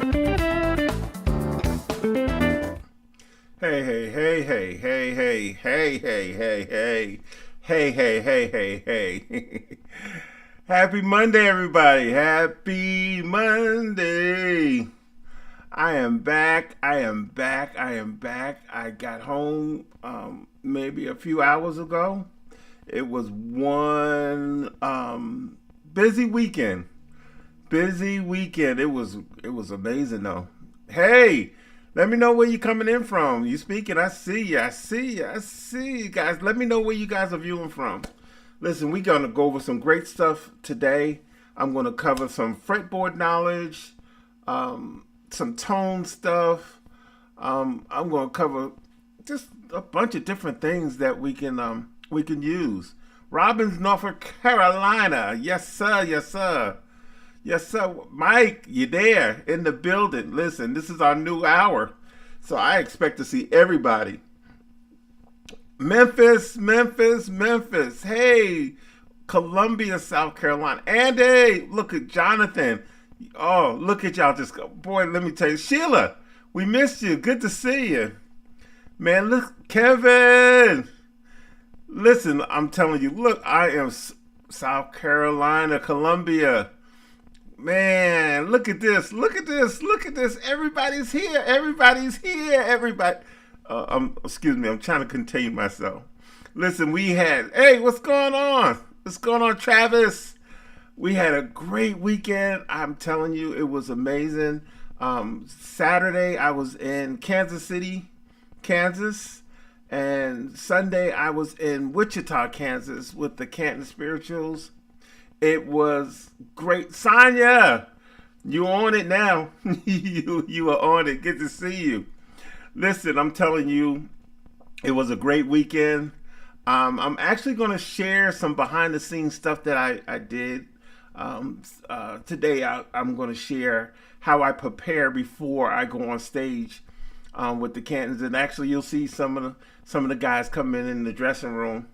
Hey, hey, hey, hey, hey, hey, hey, hey, hey, hey, hey, hey, hey, hey, hey. Happy Monday, everybody. Happy Monday. I am back. I am back. I am back. I got home maybe a few hours ago. It was one busy weekend. Busy weekend. It was amazing though. Hey, let me know where you coming in from. You speaking? I see you. I see you. I see you guys. Let me know where you guys are viewing from. Listen, we're gonna go over some great stuff today. I'm gonna cover some fretboard knowledge, some tone stuff. I'm gonna cover just a bunch of different things that we can use. Robbins, Norfolk Carolina. Yes, sir. Yes, sir. Yes, sir. Mike, you there in the building. Listen, this is our new hour. So I expect to see everybody. Memphis, Memphis, Memphis. Hey, Columbia, South Carolina. Andy, look at Jonathan. Oh, look at y'all just go. Boy, let me tell you. Sheila, we missed you. Good to see you. Man, look, Kevin. Listen, I'm telling you, look, I am South Carolina, Columbia. Man, look at this. Look at this. Look at this. Everybody's here. Everybody's here. Everybody. Excuse me. I'm trying to contain myself. Listen, hey, what's going on? What's going on, Travis? We had a great weekend. I'm telling you, it was amazing. Saturday, I was in Kansas City, Kansas. And Sunday, I was in Wichita, Kansas with the Canton Spirituals. It was great. Sonya, you on it now. you are on it. Good to see you. Listen, I'm telling you, it was a great weekend. I'm actually going to share some behind the scenes stuff that I did. Today, I'm going to share how I prepare before I go on stage with the Cantons. And actually, you'll see some of the guys come in the dressing room,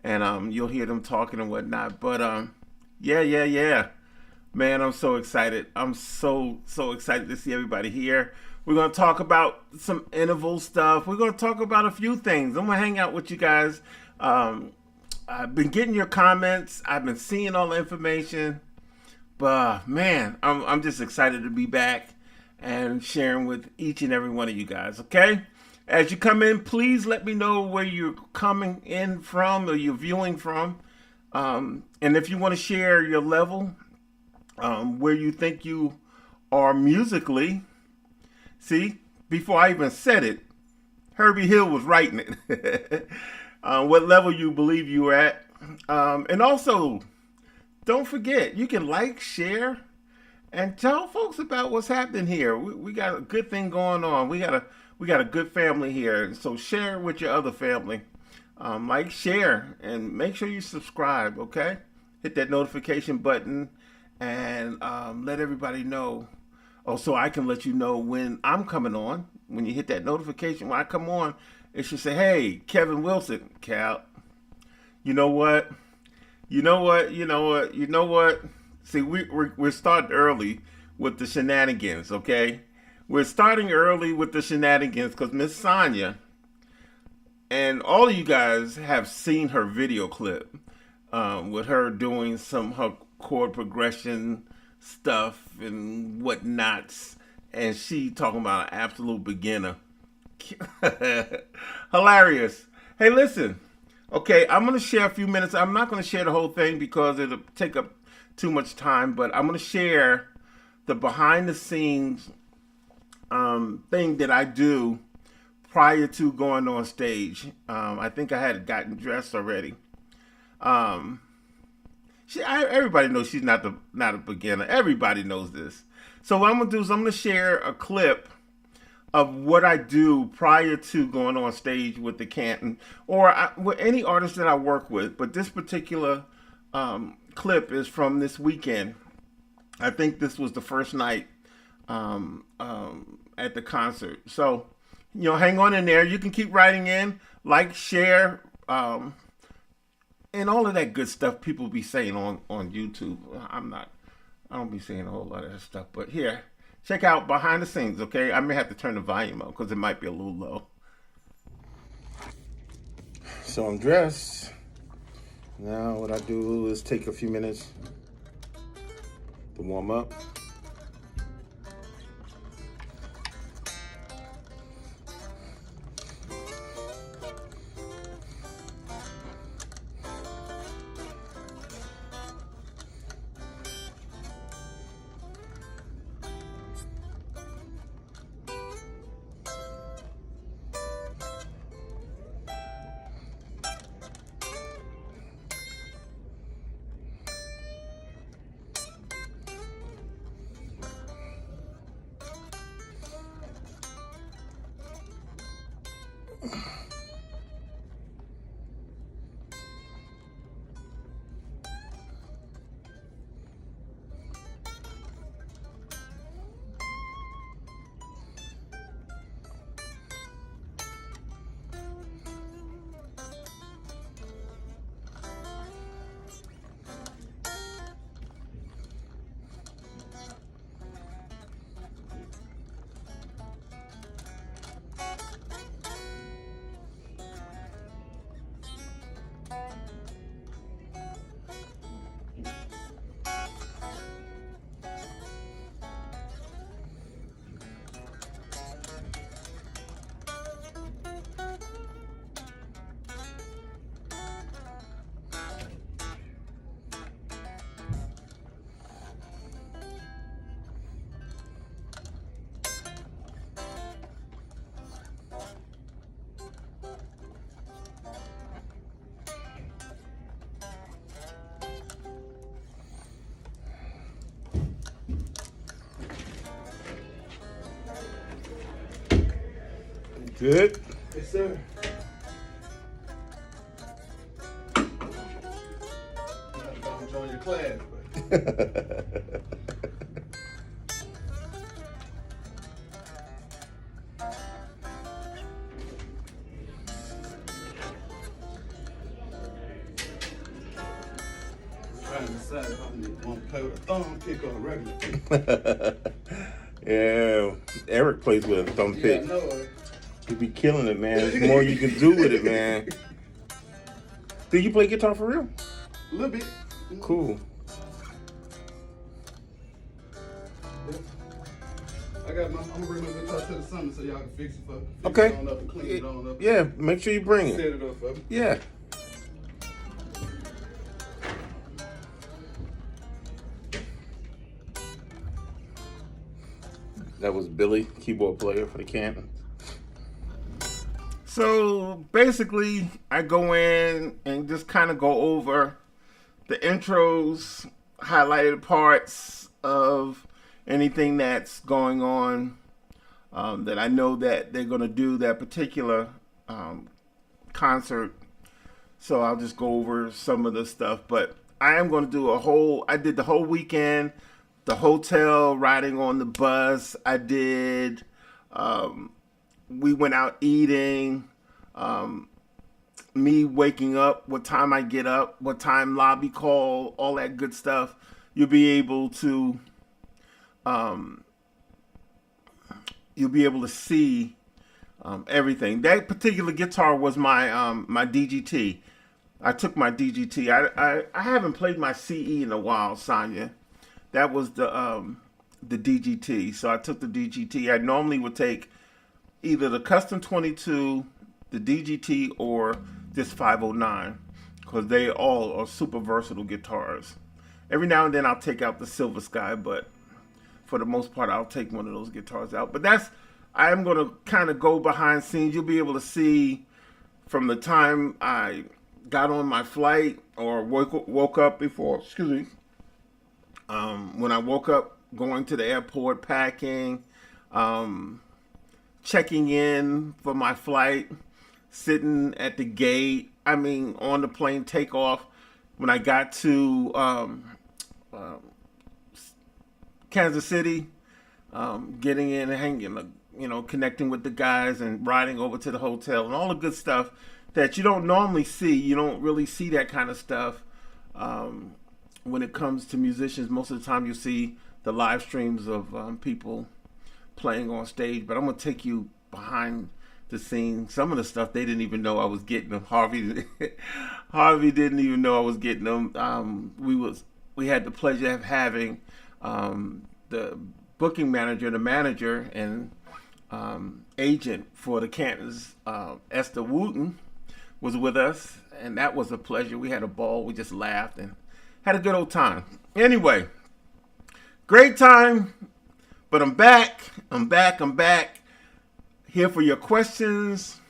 and you'll hear them talking and whatnot. But yeah. Man, I'm so excited. I'm so excited to see everybody here. We're going to talk about some interval stuff. We're going to talk about a few things. I'm going to hang out with you guys. I've been getting your comments. I've been seeing all the information. But man, I'm just excited to be back and sharing with each and every one of you guys, okay? As you come in, please let me know where you're coming in from or you're viewing from. And if you want to share your level, where you think you are musically, see, before I even said it, Herbie Hill was writing it. What level you believe you are at. And also, don't forget, you can like, share, and tell folks about what's happening here. We got a good thing going on. We got a good family here. So share it with your other family. Like, share, and make sure you subscribe, okay? Hit that notification button and let everybody know. Oh, so I can let you know when I'm coming on. When you hit that notification, when I come on, it should say, hey, Kevin Wilson, Cal. You know what? You know what? You know what? You know what? See, we're starting early with the shenanigans, okay? We're starting early with the shenanigans because Miss Sonia, and all of you guys have seen her video clip with her doing some her chord progression stuff and whatnots, and she talking about an absolute beginner. Hilarious. Hey, listen. Okay, I'm going to share a few minutes. I'm not going to share the whole thing because it'll take up too much time, but I'm going to share the behind the scenes thing that I do prior to going on stage. I think I had gotten dressed already. Everybody knows she's not a beginner. Everybody knows this. So what I'm gonna do is I'm gonna share a clip of what I do prior to going on stage with the Canton or with any artist that I work with. But this particular clip is from this weekend. I think this was the first night at the concert. So, hang on in there. You can keep writing in, like, share, and all of that good stuff people be saying on YouTube. I don't be saying a whole lot of that stuff, but here, check out behind the scenes, okay? I may have to turn the volume up because it might be a little low. So I'm dressed. Now what I do is take a few minutes to warm up. Good? Yes, sir. I'm join your class, but. Trying to decide if I want to play with a thumb pick or a regular pick. Yeah, Eric plays with a thumb pick. I know it. You be killing it, man. There's more you can do with it, man. Do you play guitar for real? A little bit. Cool. I'm gonna bring my guitar to the summer so y'all can fix it for me. Okay. It on up and clean it on up. Yeah, make sure you bring Set it. it up for me. Yeah. That was Billy, keyboard player for the Canton. So basically, I go in and just kind of go over the intros, highlighted parts of anything that's going on that I know that they're going to do that particular concert. So I'll just go over some of the stuff. But I am going to do I did the whole weekend, the hotel, riding on the bus. I did, we went out eating, me waking up, what time I get up, what time lobby call, all that good stuff. You'll be able to see everything. That particular guitar was my my DGT. I took my DGT. I haven't played my CE in a while, Sonya. That was the DGT. So I took the DGT. I normally would take either the Custom 22, the DGT, or this 509, because they all are super versatile guitars. Every now and then I'll take out the Silver Sky, but for the most part I'll take one of those guitars out. But I am going to kind of go behind scenes. You'll be able to see from the time I got on my flight or woke up before, when I woke up, going to the airport, packing, checking in for my flight, sitting at the gate, on the plane takeoff, when I got to Kansas City, getting in and hanging, connecting with the guys and riding over to the hotel and all the good stuff that you don't normally see. You don't really see that kind of stuff when it comes to musicians. Most of the time you see the live streams of people playing on stage. But I'm gonna take you behind the scenes. Some of the stuff they didn't even know I was getting them. Harvey didn't even know I was getting them. We had the pleasure of having the booking manager, the manager, and agent for the Cantons, Esther Wooten, was with us, and that was a pleasure. We had a ball. We just laughed and had a good old time. Anyway, great time, but I'm back. I'm back. Here for your questions.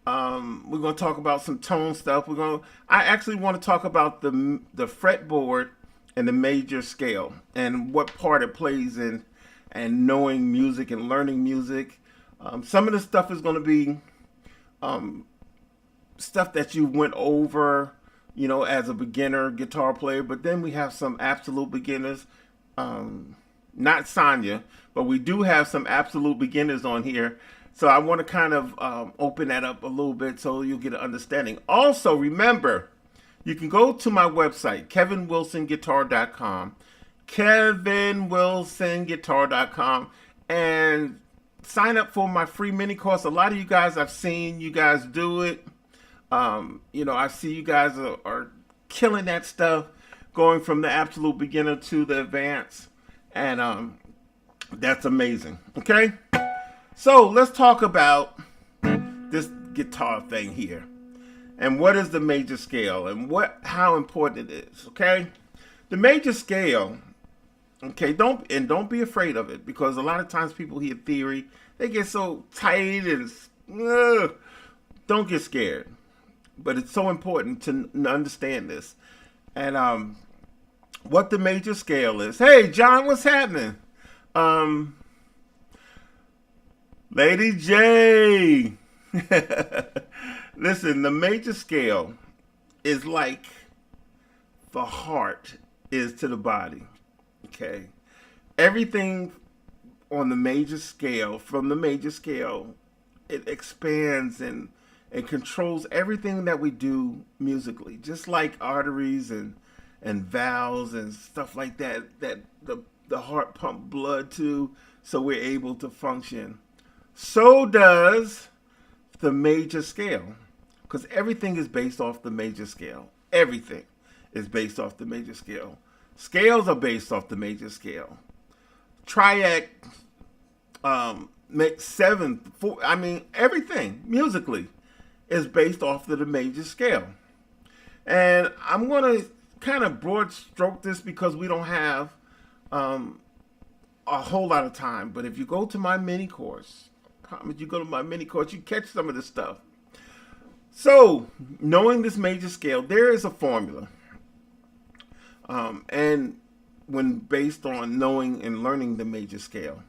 We're going to talk about some tone stuff. I actually want to talk about the fretboard and the major scale and what part it plays in and knowing music and learning music. Some of the stuff is going to be stuff that you went over, as a beginner guitar player. But then we have some absolute beginners. Not Sonya, but we do have some absolute beginners on here. So I want to kind of open that up a little bit so you'll get an understanding. Also, remember, you can go to my website, kevinwilsonguitar.com, kevinwilsonguitar.com, and sign up for my free mini course. A lot of you guys, I've seen you guys do it. I see you guys are killing that stuff, going from the absolute beginner to the advanced, and that's amazing. Okay, so let's talk about this guitar thing here, and what is the major scale, and how important it is. Okay, the major scale. Okay, don't be afraid of it, because a lot of times people hear theory, they get so tight and don't get scared. But it's so important to understand this. And what the major scale is. Hey, John, what's happening? Lady J. Listen, the major scale is like the heart is to the body. Okay. Everything on the major scale, from the major scale, it expands and controls everything that we do musically, just like arteries and valves and stuff like that the heart pump blood to, so we're able to function. So does the major scale, because everything is based off the major scale. Everything is based off the major scale. Scales are based off the major scale. Triac, seventh, everything musically is based off of the major scale. And I'm going to kind of broad stroke this because we don't have a whole lot of time. But if you go to my mini course, you catch some of this stuff. So, knowing this major scale, there is a formula. And when based on knowing and learning the major scale.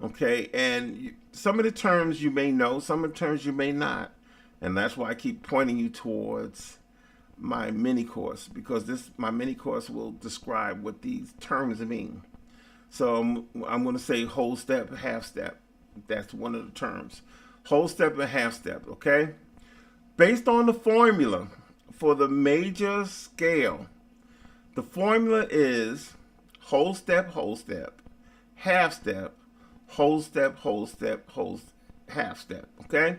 Okay, and some of the terms you may know, some of the terms you may not. And that's why I keep pointing you towards my mini course, because my mini course will describe what these terms mean. So I'm going to say whole step, half step. That's one of the terms. Whole step and half step, okay? Based on the formula for the major scale, the formula is whole step, half step, whole step, half step, okay?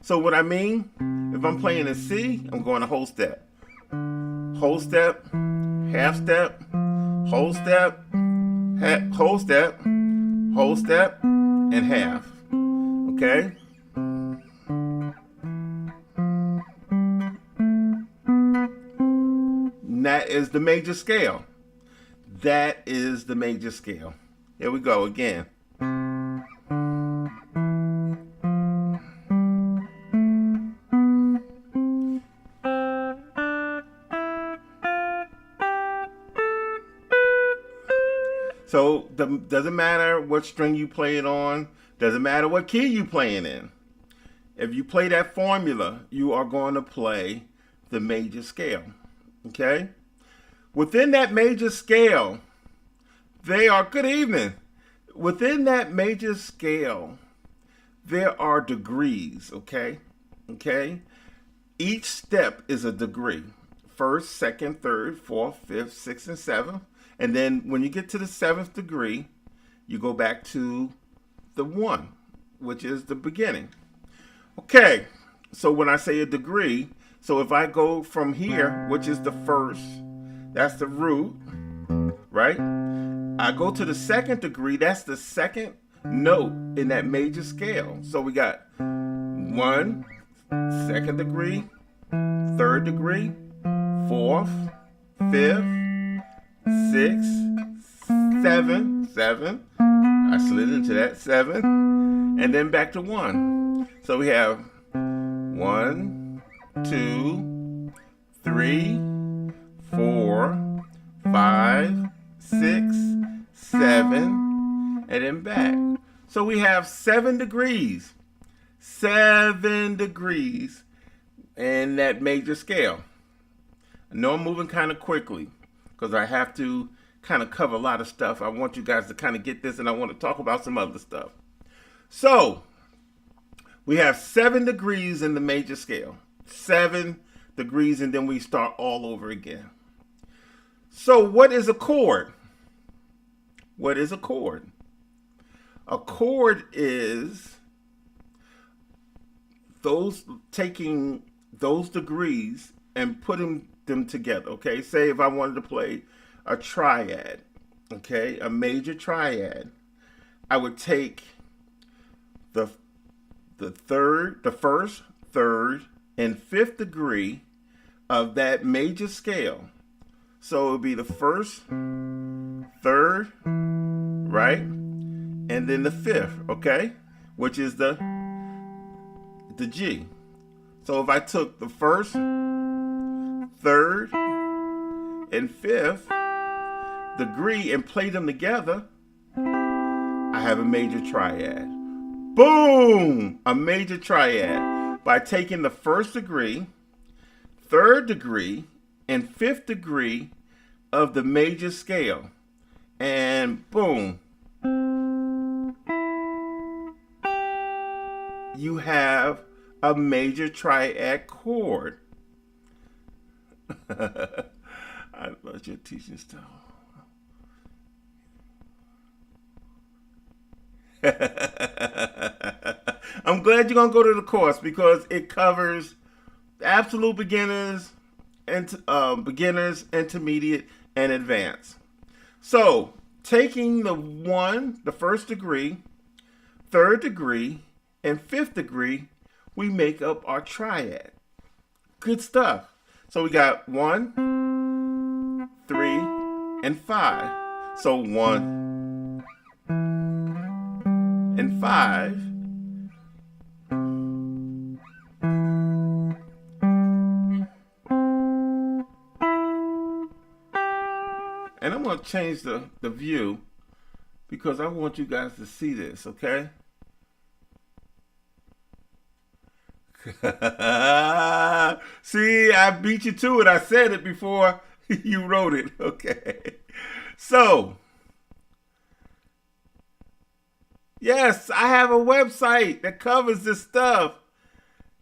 So what I mean, if I'm playing a C, I'm going to whole step, half step, whole step, whole step, and half. Okay? And that is the major scale. That is the major scale. Here we go again. So doesn't matter what string you play it on, doesn't matter what key you playing in. If you play that formula, you are going to play the major scale. Okay? Within that major scale, good evening. Within that major scale, there are degrees, okay? Okay? Each step is a degree. First, second, third, fourth, fifth, sixth, and seventh. And then when you get to the 7th degree, you go back to the 1, which is the beginning. Okay, so when I say a degree, so if I go from here, which is the 1st, that's the root, right? I go to the 2nd degree, that's the 2nd note in that major scale. So we got 1, 2nd degree, 3rd degree, 4th, 5th, 6th, 7. I slid into that 7, and then back to 1. So we have 1, 2, 3, 4, 5, 6, 7, and then back. So we have 7 degrees. 7 degrees in that major scale. I know I'm moving kind of quickly because I have to kind of cover a lot of stuff. I want you guys to kind of get this, and I want to talk about some other stuff. So we have 7 degrees in the major scale. 7 degrees, and then we start all over again. So what is a chord? What is a chord? A chord is taking those degrees and putting them together. Okay, say if I wanted to play a triad, okay, a major triad, I would take the 1st, 3rd, and 5th degree of that major scale. So it would be the 1st, 3rd, right, and then the 5th, okay, which is the G. So if I took the 1st, 3rd, and 5th degree and played them together, I have a major triad. Boom! A major triad by taking the 1st degree, 3rd degree, and 5th degree of the major scale. And boom. You have a major triad chord. I love your teaching style. I'm glad you're going to go to the course because it covers absolute beginners, beginners, intermediate, and advanced. So, taking the 1st degree, 3rd degree, and 5th degree, we make up our triad. Good stuff. So we got 1, 3, and 5. So 1 and 5. And I'm going to change the view because I want you guys to see this, okay? See, I beat you to it. I said it before you wrote it, okay? So, yes, I have a website that covers this stuff.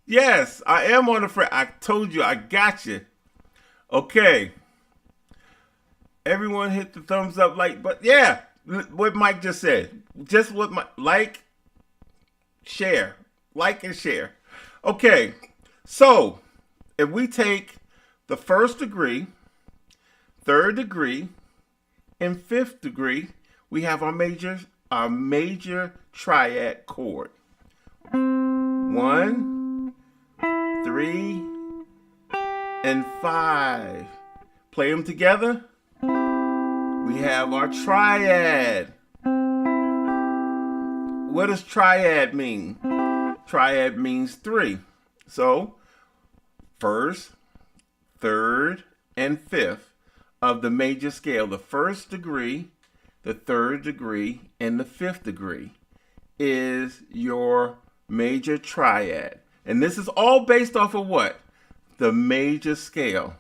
Yes, I am on the fret. I told you, I got you. Okay. Everyone hit the thumbs up but yeah, what Mike just said. Just what share. Like and share. Okay, so if we take the 1st degree, 3rd degree, and 5th degree, we have our major triad chord. 1, 3, and 5. Play them together. We have our triad. What does triad mean? Triad means 3. So, 1st, 3rd, and 5th of the major scale. The 1st degree, the 3rd degree, and the 5th degree is your major triad. And this is all based off of what? The major scale.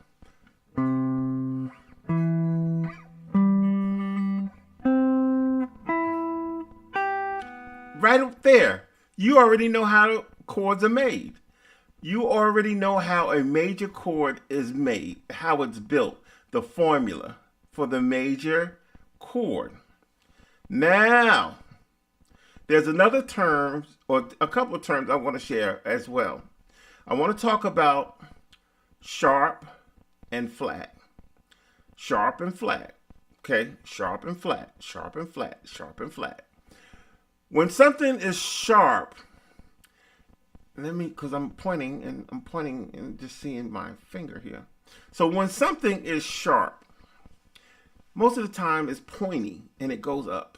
Right up there. You already know how chords are made. You already know how a major chord is made, how it's built, the formula. for the major chord. Now, there's another term, or a couple of terms I want to share as well. I want to talk about sharp and flat. Sharp and flat. Okay? Sharp and flat. Sharp and flat. Sharp and flat. When something is sharp, because I'm pointing and just seeing my finger here. So when something is sharp, most of the time it's pointy and it goes up.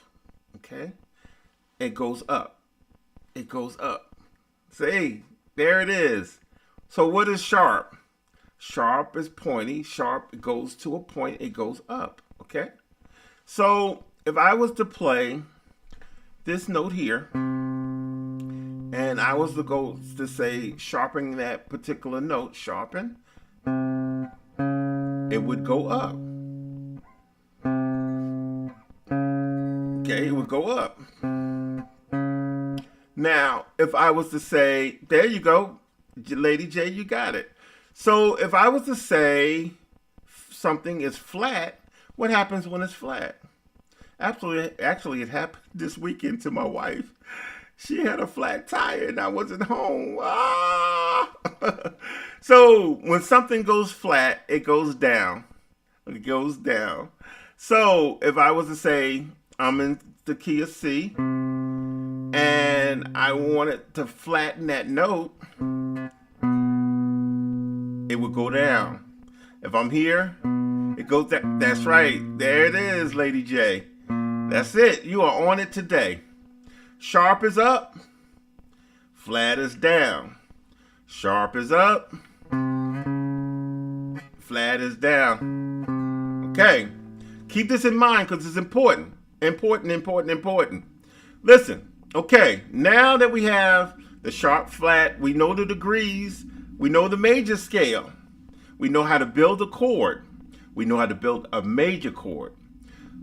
Okay? It goes up. It goes up. See, there it is. So what is sharp? Sharp is pointy. Sharp, it goes to a point. It goes up. Okay? So if I was to play this note here, and I was to go to say sharpen that particular note, sharpen, it would go up. Okay, it would go up. Now, if I was to say, there you go, Lady J, you got it. So if I was to say something is flat, what happens when it's flat? Actually, it happened this weekend to my wife. She had a flat tire and I wasn't home. Ah! So when something goes flat, it goes down. It goes down. So if I was to say I'm in the key of C and I wanted to flatten that note, it would go down. If I'm here, it goes down. That's right. There it is, Lady J. That's it. You are on it today. Sharp is up. Flat is down. Sharp is up. Flat is down. Okay. Keep this in mind because it's important. Important. Listen. Okay. Now that we have the sharp, flat, we know the degrees. We know the major scale. We know how to build a chord. We know how to build a major chord.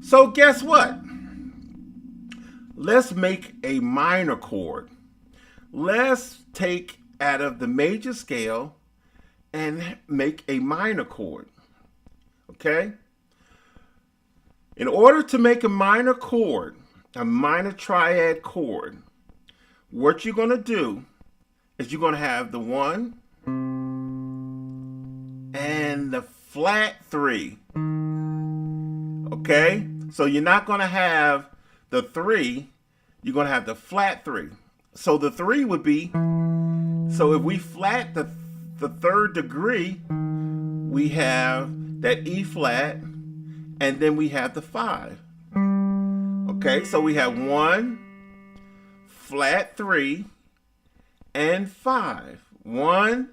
So guess what? Let's make a minor chord. Let's take out of the major scale and make a minor chord. Okay? In order to make a minor chord, a minor triad chord, what you're going to do is you're going to have the 1 and the flat 3. Okay? So you're not going to have the 3, you're going to have the flat 3. So the 3 would be, so if we flat the third degree, we have that E flat, and then we have the 5. Okay, so we have 1, flat 3, and 5. 1,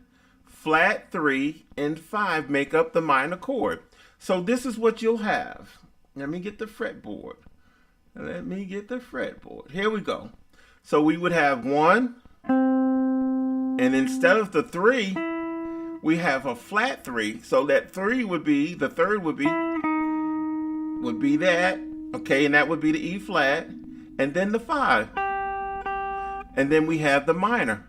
flat 3, and 5 make up the minor chord. So this is what you'll have. Let me get the fretboard. Here we go. So we would have 1, and instead of the 3, we have a flat 3. So that 3 would be, the third would be that, okay, and that would be the E flat, and then the 5. And then we have the minor.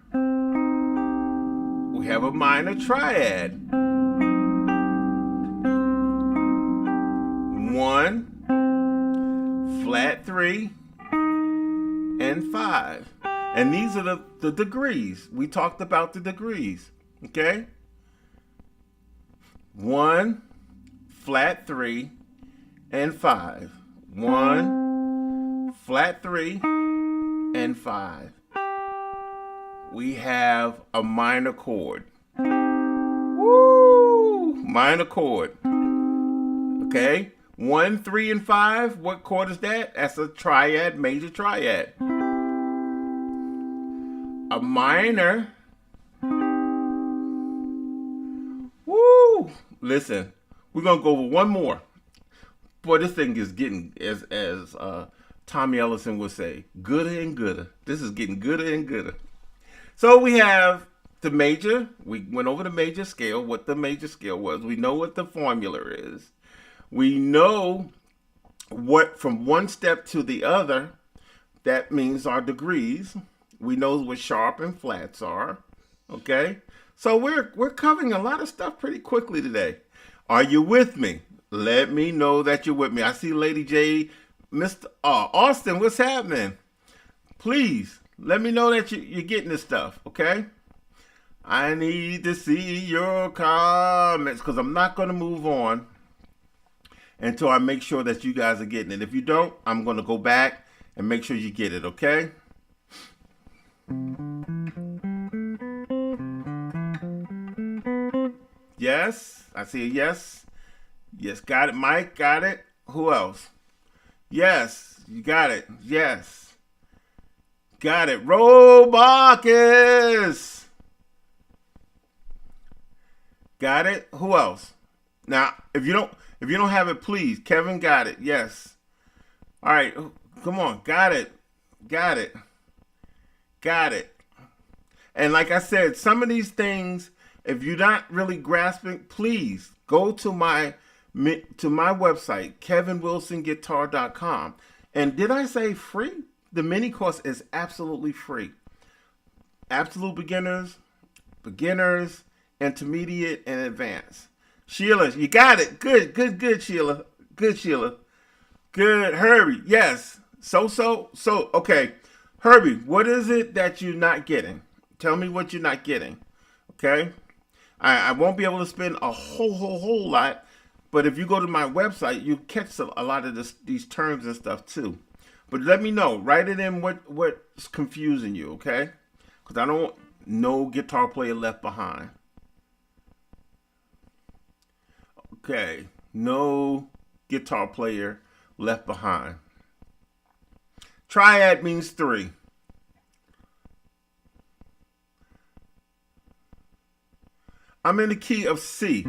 We have a minor triad. 1, flat 3, and 5. And these are the degrees. We talked about the degrees. Okay? 1, flat 3, and 5. 1, flat 3, and 5. We have a minor chord. Woo! Minor chord. Okay? 1, 3, and 5. What chord is that? That's a triad, major triad. A minor. Woo! Listen, we're gonna go over one more. Boy, this thing is getting, as Tommy Ellison would say, gooder and gooder. This is getting gooder and gooder. So we have the major. We went over the major scale, what the major scale was. We know what the formula is. We know what from one step to the other, that means our degrees. We know what sharp and flats are. Okay? So we're covering a lot of stuff pretty quickly today. Are you with me? Let me know that you're with me. I see Lady J, Mr. Austin, what's happening? Please, let me know that you're getting this stuff, okay? I need to see your comments because I'm not going to move on until I make sure that you guys are getting it. If you don't, I'm going to go back and make sure you get it, okay? Yes, I see a yes. Yes, got it. Mike, got it. Who else? Yes, you got it. Yes. Got it. Robachus. Got it. Who else? Now, if you don't have it, please. Kevin got it. Yes. All right. Come on. Got it. Got it. Got it. And like I said, some of these things, if you're not really grasping, please go to my website, kevinwilsonguitar.com. And did I say free? The mini course is absolutely free. Absolute beginners, intermediate, and advanced. Sheila, you got it. Good, Sheila. Good, Sheila. Good, Herbie. Yes. So, okay. Herbie, what is it that you're not getting? Tell me what you're not getting. Okay? I won't be able to spend a whole lot, but if you go to my website, you catch a lot of these terms and stuff too. But let me know. Write it in what's confusing you, okay? Because I don't want no guitar player left behind. Okay. No guitar player left behind. Triad means 3. I'm in the key of C.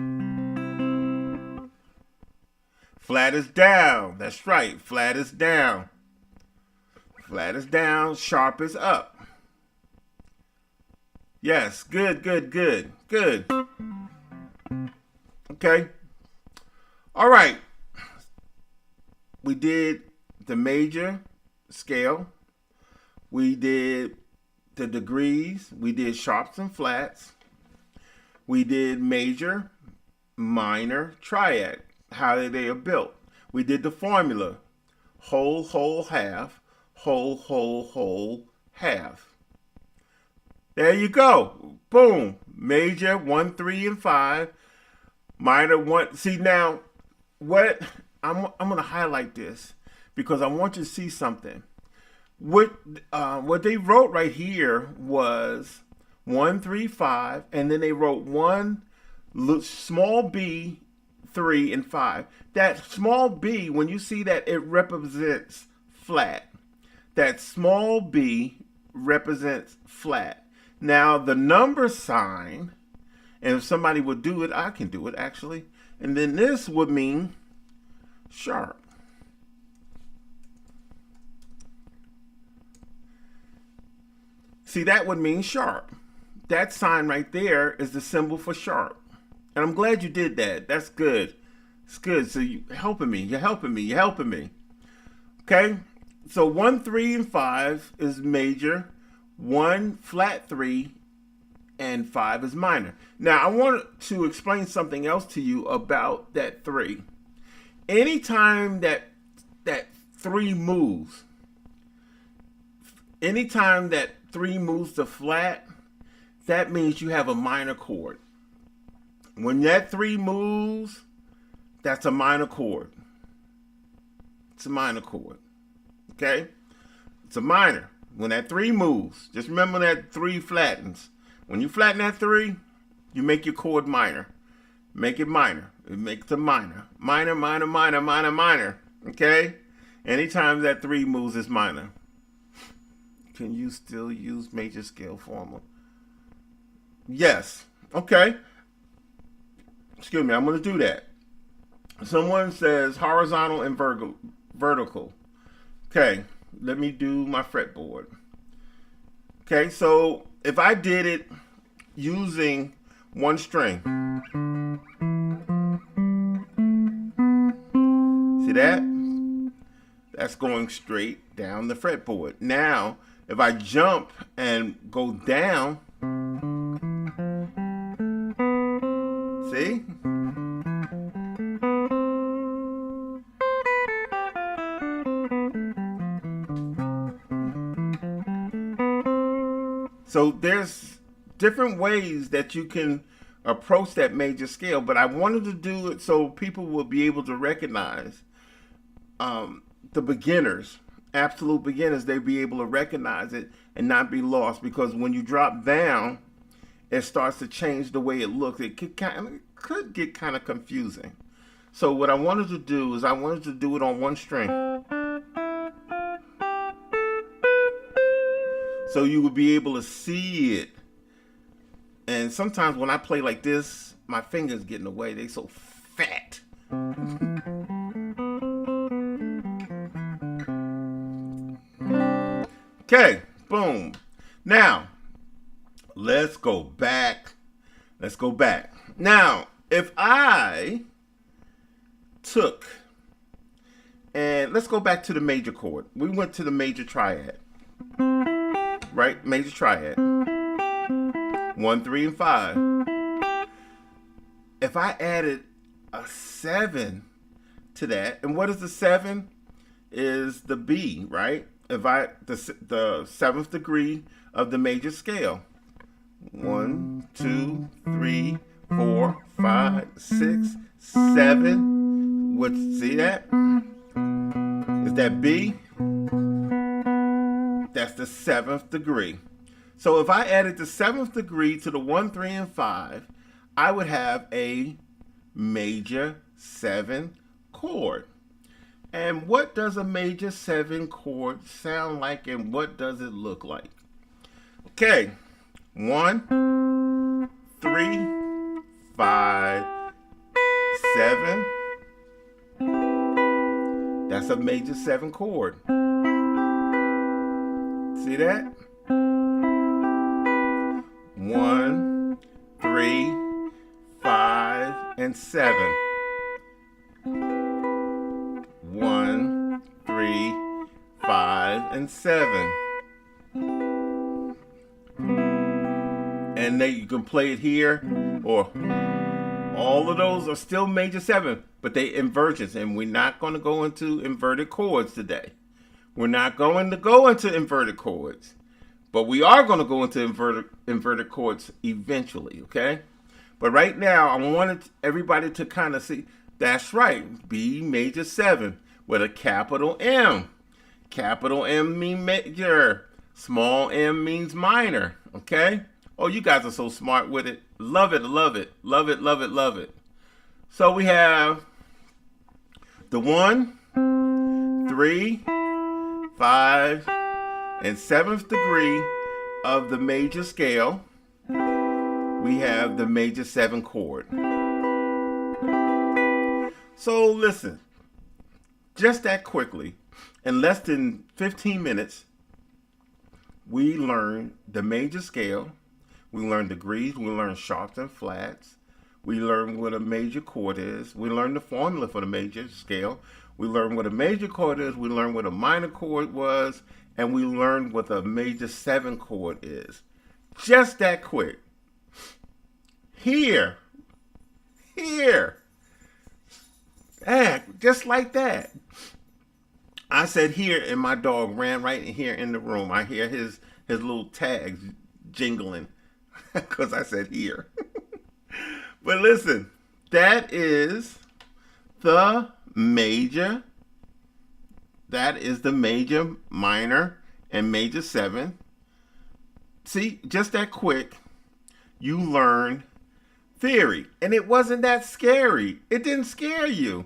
Flat is down. That's right. Flat is down. Flat is down. Sharp is up. Yes. Good. Okay. All right. We did the major scale. We did the degrees. We did sharps and flats. We did major, minor, triad, how they are built. We did the formula, whole, half, whole, half. There you go. Boom. Major, 1, 3, and 5. Minor, 1. See now, what I'm going to highlight this because I want you to see something. What they wrote right here was 1, 3, 5, and then they wrote 1 small b, 3, and 5. That small b, when you see that, it represents flat. That small b represents flat. Now the number sign, and if somebody would do it, I can do it actually. And then this would mean sharp. See, that would mean sharp. That sign right there is the symbol for sharp. And I'm glad you did that. That's good. It's good. So you're helping me. Okay? So 1, 3, and 5 is major. 1 flat 3 and 5 is minor. Now I want to explain something else to you about that 3. Anytime that 3 moves, to flat, that means you have a minor chord. When that 3 moves, that's a minor chord. It's a minor chord. Okay? It's a minor. When that 3 moves, just remember that 3 flattens. When you flatten that 3, you make your chord minor. Make it minor. It makes a minor. Minor. Okay? Anytime that 3 moves, it's minor. Can you still use major scale formula? Yes. Okay. Excuse me, I'm going to do that. Someone says horizontal and vertical. Okay, let me do my fretboard. Okay, so if I did it using 1 string. See that? That's going straight down the fretboard. Now, if I jump and go down, see? So there's different ways that you can approach that major scale, but I wanted to do it so people will be able to recognize the beginners, absolute beginners. They'll be able to recognize it and not be lost, because when you drop down, it starts to change the way it looks. It could get kind of confusing. So what I wanted to do is I wanted to do it on one string. So you would be able to see it. And sometimes when I play like this, my fingers get in the way. They so fat. Okay, boom. Now, let's go back. Let's go back. Now, if I took, and let's go back to the major chord. We went to the major triad. Right? Major triad. 1, 3, and 5. If I added a 7 to that, and what is the 7? Is the B, right? If I the 7th degree of the major scale. 1, 2, 3, 4, 5, 6, 7. What? See that? Is that B? That's the 7th degree. So if I added the 7th degree to the 1, 3, and 5, I would have a major 7 chord. And what does a major 7 chord sound like, and what does it look like? Okay, 1, 3, 5, 7. That's a major 7 chord. See that? 1, 3, 5, and 7. 1, 3, 5, and 7. And then you can play it here, or all of those are still major 7, but they inversions, and we're not going to go into inverted chords today. We're not going to go into inverted chords, but we are going to go into inverted chords eventually, okay? But right now, I wanted everybody to kind of see, that's right, B major 7 with a capital M. Capital M means major, small m means minor, okay? Oh, you guys are so smart with it. Love it, love it, love it, love it, love it. So we have the 1, 3, 5, and 7th degree of the major scale. We have the major 7 chord. So listen, just that quickly, in less than 15 minutes, we learned the major scale. We learned degrees. We learned sharps and flats. We learned what a major chord is. We learned the formula for the major scale. We learned what a major chord is. We learned what a minor chord was. And we learned what a major 7 chord is. Just that quick. Here. Just like that. I said here, and my dog ran right in here in the room. I hear his little tags jingling because I said here. But listen, that is the major. That is the major, minor, and major 7. See, just that quick, you learned theory. And it wasn't that scary. It didn't scare you.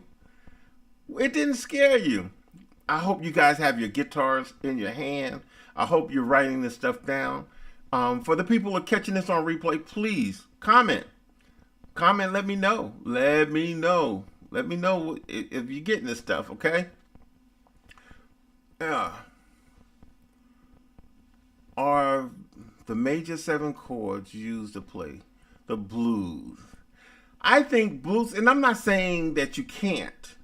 It didn't scare you. I hope you guys have your guitars in your hand. I hope you're writing this stuff down. For the people who are catching this on replay, please comment. Comment, let me know. Let me know if you're getting this stuff, okay? Are the major 7 chords used to play the blues? I think blues, and I'm not saying that you can't,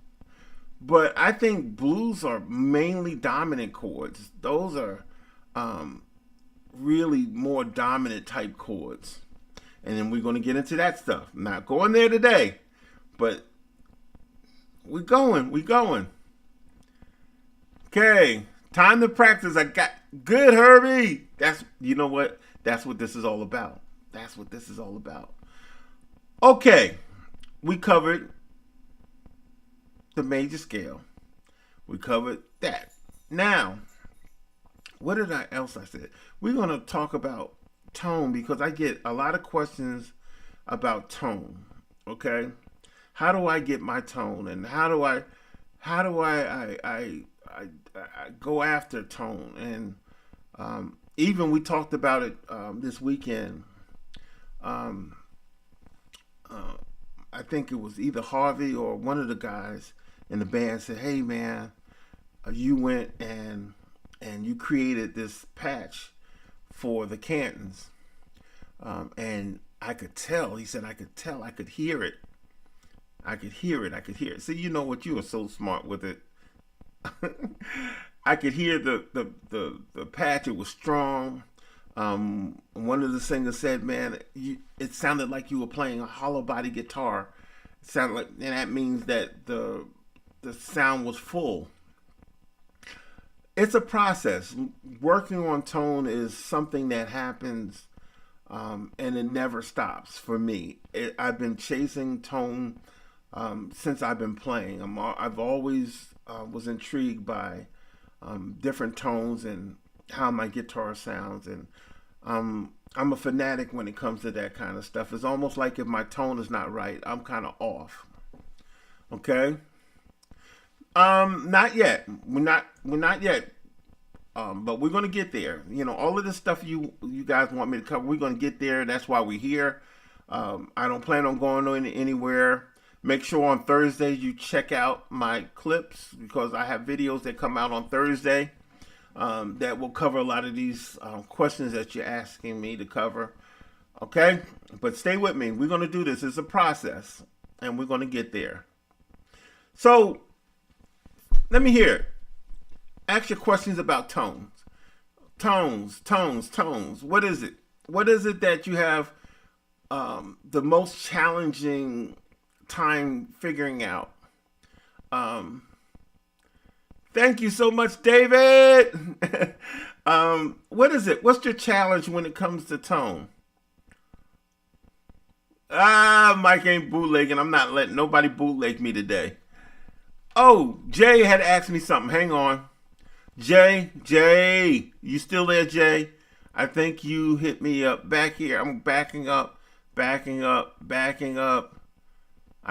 but I think blues are mainly dominant chords. Those are really more dominant type chords. And then we're going to get into that stuff. I'm not going there today, but we're going. Okay, time to practice. I got good, Herbie. You know what? That's what this is all about. That's what this is all about. Okay, we covered the major scale. We covered that. Now, what did I else I said? We're going to talk about tone because I get a lot of questions about tone. Okay, how do I get my tone, and how do I go after tone? And even we talked about it this weekend. I think it was either Harvey or one of the guys in the band said, "Hey man, you went and you created this patch for the Cantons," and I could tell. He said, "I could tell. I could hear it. I could hear it. I could hear it." See, you know what? You were so smart with it. I could hear the patch. It was strong. One of the singers said, "Man, it sounded like you were playing a hollow body guitar. It sounded like, and that means that the sound was full." It's a process. Working on tone is something that happens, and it never stops for me. I've been chasing tone since I've been playing. I've always was intrigued by different tones and how my guitar sounds, and I'm a fanatic when it comes to that kind of stuff. It's almost like if my tone is not right, I'm kind of off. Okay. Not yet. We're not yet. But we're gonna get there. You know, all of this stuff you guys want me to cover, we're gonna get there. That's why we're here. I don't plan on going anywhere. Make sure on Thursdays you check out my clips because I have videos that come out on Thursday that will cover a lot of these questions that you're asking me to cover. Okay? But stay with me. We're going to do this. It's a process, and we're going to get there. So, let me hear it. Ask your questions about tones. Tones. What is it? What is it that you have the most challenging time figuring out? Thank you so much, David. What is it? What's your challenge when it comes to tone? Mike ain't bootlegging. I'm not letting nobody bootleg me today. Oh, Jay had asked me something. Hang on. Jay, you still there, Jay? I think you hit me up back here. I'm backing up. I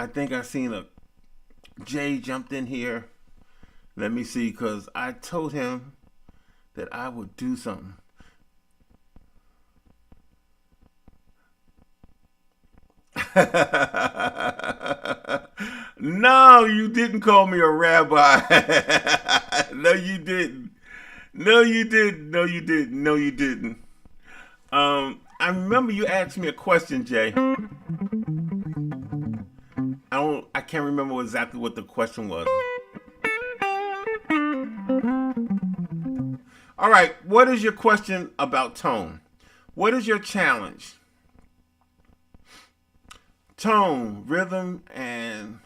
think I seen a Jay jumped in here. Let me see, because I told him that I would do something. No, you didn't call me a rabbi. No, you didn't. I remember you asked me a question, Jay. I can't remember exactly what the question was. All right, what is your question about tone? What is your challenge? Tone, rhythm and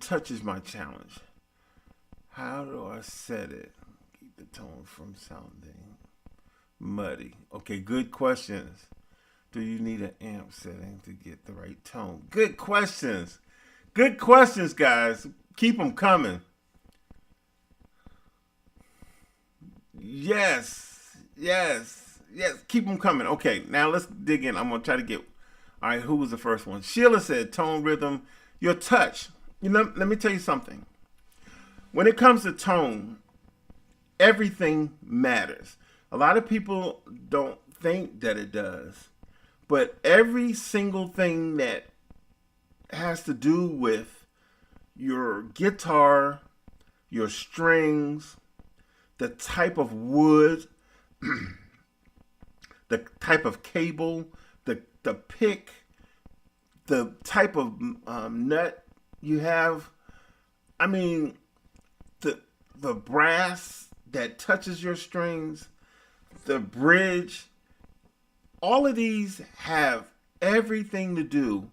touch is my challenge. How do I set it? Keep the tone from sounding muddy. Okay, good questions. Do you need an amp setting to get the right tone? Good questions. Good questions, guys. Keep them coming. Yes. Keep them coming. Okay, now let's dig in. I'm going to try to get... All right, who was the first one? Sheila said tone, rhythm, your touch. You know, let me tell you something. When it comes to tone, everything matters. A lot of people don't think that it does. But every single thing that has to do with your guitar, your strings, the type of wood, the type of cable, the pick, the type of nut you have. I mean, the brass that touches your strings, the bridge, all of these have everything to do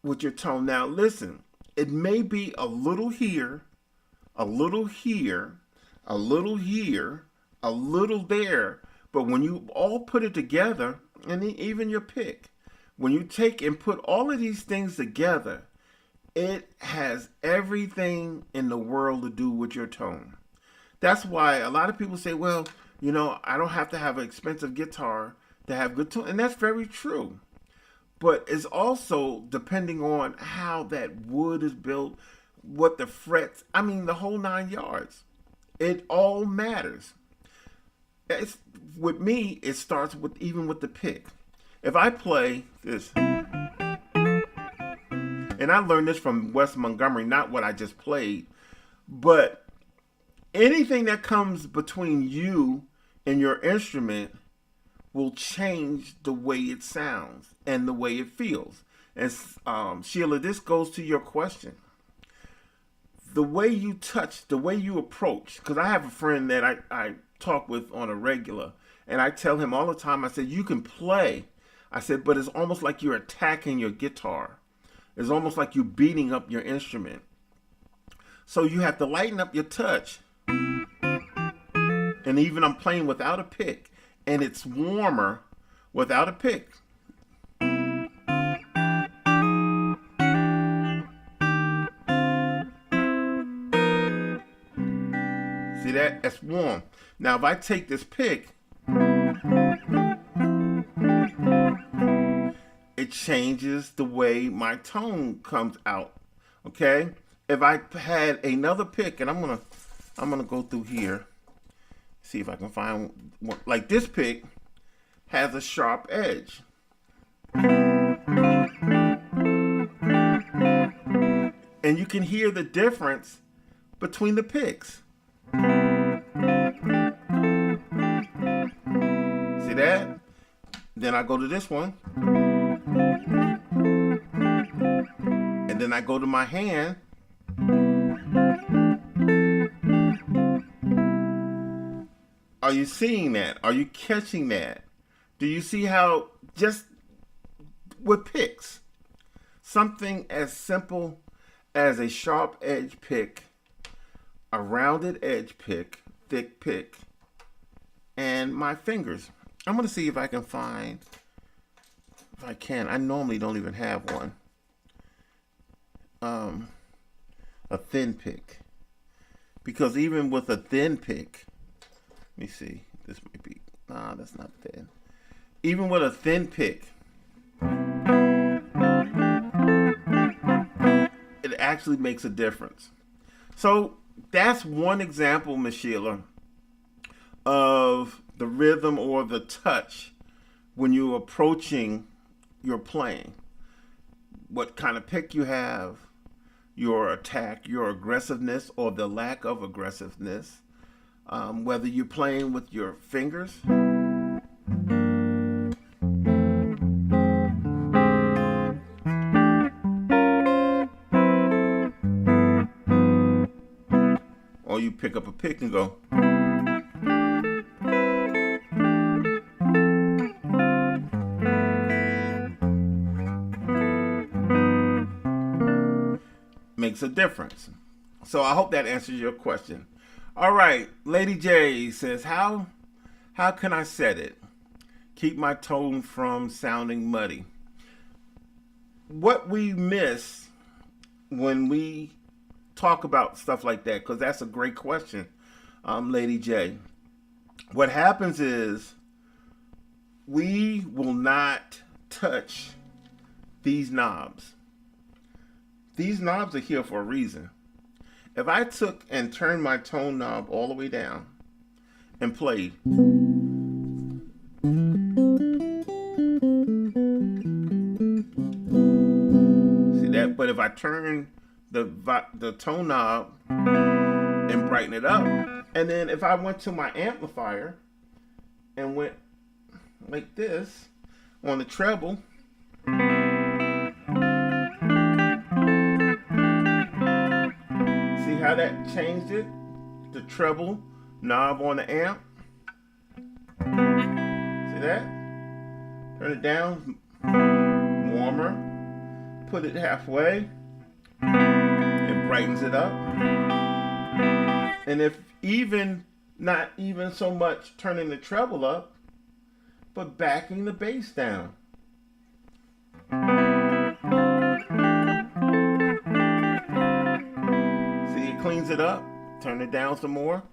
with your tone. Now, listen, it may be a little here, a little here, a little here, a little there, But when you all put it together, and even your pick, when you take and put all of these things together, it has everything in the world to do with your tone. That's why a lot of people say, well, I don't have to have an expensive guitar to have good tone. And that's very true. But it's also depending on how that wood is built, what the frets, the whole 9 yards. It all matters. With me, it starts even with the pick. If I play this, and I learned this from Wes Montgomery, not what I just played, but anything that comes between you and your instrument will change the way it sounds and the way it feels. And Sheila, this goes to your question. The way you touch, the way you approach, because I have a friend that I talk with on a regular, and I tell him all the time, I said, you can play. I said, but it's almost like you're attacking your guitar. It's almost like you're beating up your instrument. So you have to lighten up your touch. And even I'm playing without a pick, and it's warmer without a pick. See that? That's warm. Now if I take this pick, it changes the way my tone comes out. Okay? If I had another pick, and I'm gonna go through here, see if I can find one. Like this pick has a sharp edge. And you can hear the difference between the picks. See that? Then I go to this one. And then I go to my hand. Are you seeing that? Are you catching that? Do you see how just with picks, something as simple as a sharp edge pick, a rounded edge pick, thick pick, and my fingers. I'm going to see if I can find, if I can. I normally don't even have one. A thin pick. Because even with a thin pick, let me see. This might be, nah, that's not thin. Even with a thin pick, it actually makes a difference. So that's one example, Miss Sheila, of the rhythm or the touch when you're approaching your playing. What kind of pick you have, your attack, your aggressiveness or the lack of aggressiveness, whether you're playing with your fingers, or you pick up a pick and go. Makes a difference. So I hope that answers your question. All right, Lady J says, how can I set it? Keep my tone from sounding muddy. What we miss when we talk about stuff like that, because that's a great question, Lady J. What happens is we will not touch these knobs. These knobs are here for a reason. If I took and turned my tone knob all the way down and played, see that? But if I turn the tone knob and brighten it up, and then if I went to my amplifier and went like this on the treble, how that changed it? The treble knob on the amp. See that? Turn it down, warmer. Put it halfway. It brightens it up. And if not even so much turning the treble up, but backing the bass down. See, it cleans it up. Turn it down some more.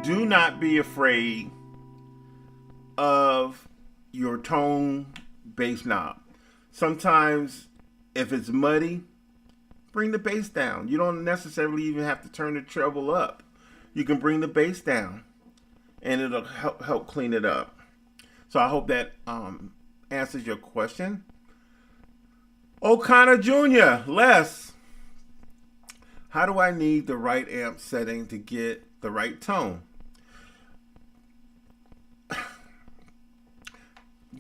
Do not be afraid of your tone bass knob. Sometimes, if it's muddy, bring the bass down. You don't necessarily even have to turn the treble up. You can bring the bass down, and it'll help clean it up. So I hope that answers your question. O'Connor Jr., Les, how do I need the right amp setting to get the right tone?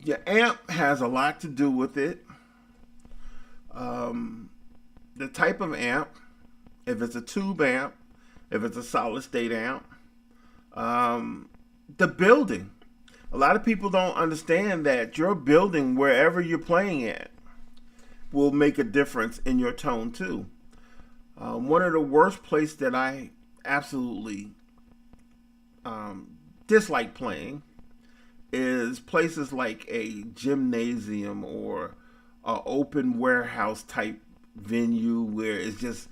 Your amp has a lot to do with it. The type of amp, if it's a tube amp, if it's a solid state amp, the building. A lot of people don't understand that your building, wherever you're playing at, will make a difference in your tone too. One of the worst places that I absolutely dislike playing is places like a gymnasium or an open warehouse type venue where it's just,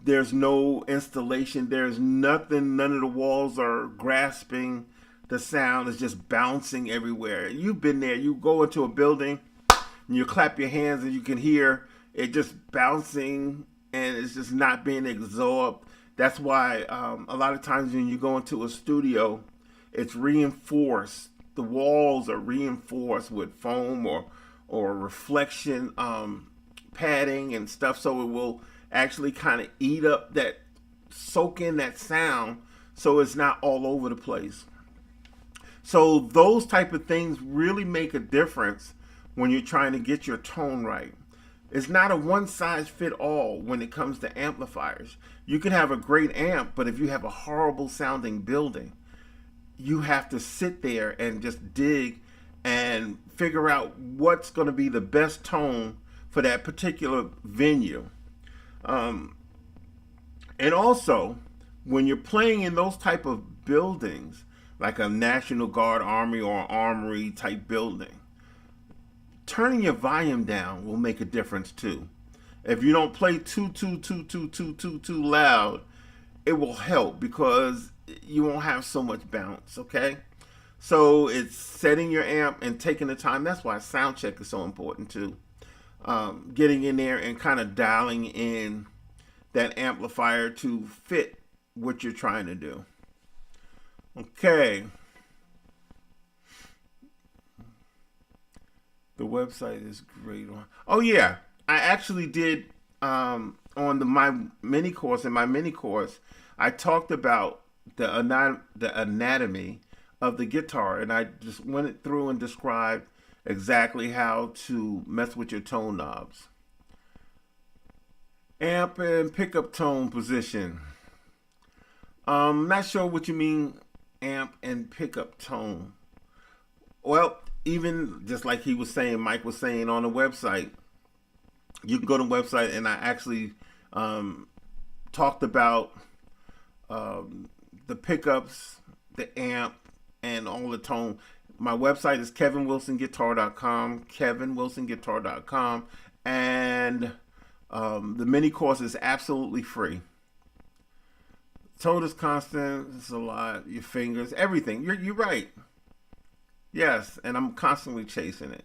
there's no installation, there's nothing, none of the walls are grasping, the sound is just bouncing everywhere. You've been there, you go into a building and you clap your hands and you can hear it just bouncing and it's just not being absorbed. That's why a lot of times when you go into a studio, it's reinforced. The walls are reinforced with foam or reflection padding and stuff, so it will actually kind of eat up that, soak in that sound, so it's not all over the place. So those type of things really make a difference when you're trying to get your tone right. It's not a one size fit all when it comes to amplifiers. You can have a great amp, but if you have a horrible sounding building, you have to sit there and just dig and figure out what's going to be the best tone for that particular venue. And also, when you're playing in those type of buildings, like a National Guard Army or Armory type building, turning your volume down will make a difference too. If you don't play too loud, it will help because you won't have so much bounce, okay? So it's setting your amp and taking the time. That's why sound check is so important too. Getting in there and kind of dialing in that amplifier to fit what you're trying to do. Okay. The website is great. Oh yeah, I actually did on my mini course. In my mini course, I talked about the anatomy of the guitar, and I just went through and described exactly how to mess with your tone knobs. Amp and pickup tone position. Not sure what you mean, amp and pickup tone. Well, even just like he was saying, Mike was saying on the website, you can go to the website, and I actually talked about the pickups, the amp, and all the tone. My website is kevinwilsonguitar.com, kevinwilsonguitar.com, and the mini course is absolutely free. Tone is constant. It's a lot. Your fingers, everything. You're right. Yes, and I'm constantly chasing it.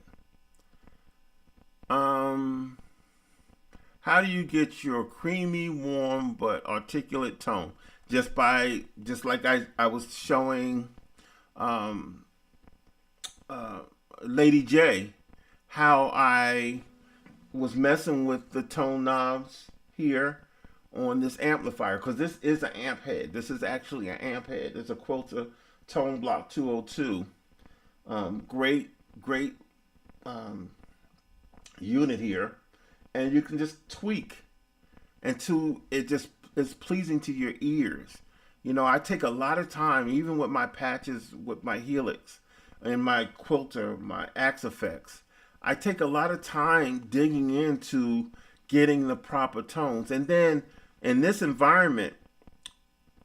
How do you get your creamy, warm, but articulate tone? Just like I was showing Lady J, how I was messing with the tone knobs here on this amplifier, because this is an amp head. This is actually an amp head. It's a Quilter Tone Block 202. Great unit here, and you can just tweak until it just is pleasing to your ears. You know, I take a lot of time, even with my patches, with my Helix and my Quilter, my Axe Effects. I take a lot of time digging into getting the proper tones. And then in this environment,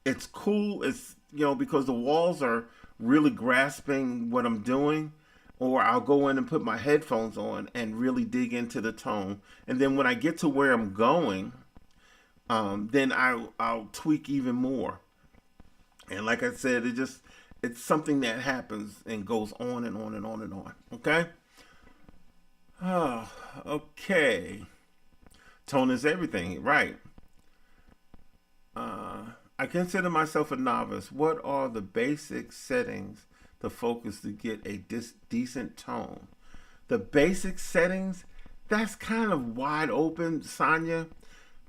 it's cool. It's, because the walls are really grasping what I'm doing. Or I'll go in and put my headphones on and really dig into the tone. And then when I get to where I'm going, then I'll tweak even more. And like I said, it's something that happens and goes on and on and on and on. Okay? Oh, okay. Tone is everything, right? I consider myself a novice. What are the basic settings to focus to get a decent tone? The basic settings, that's kind of wide open, Sonia,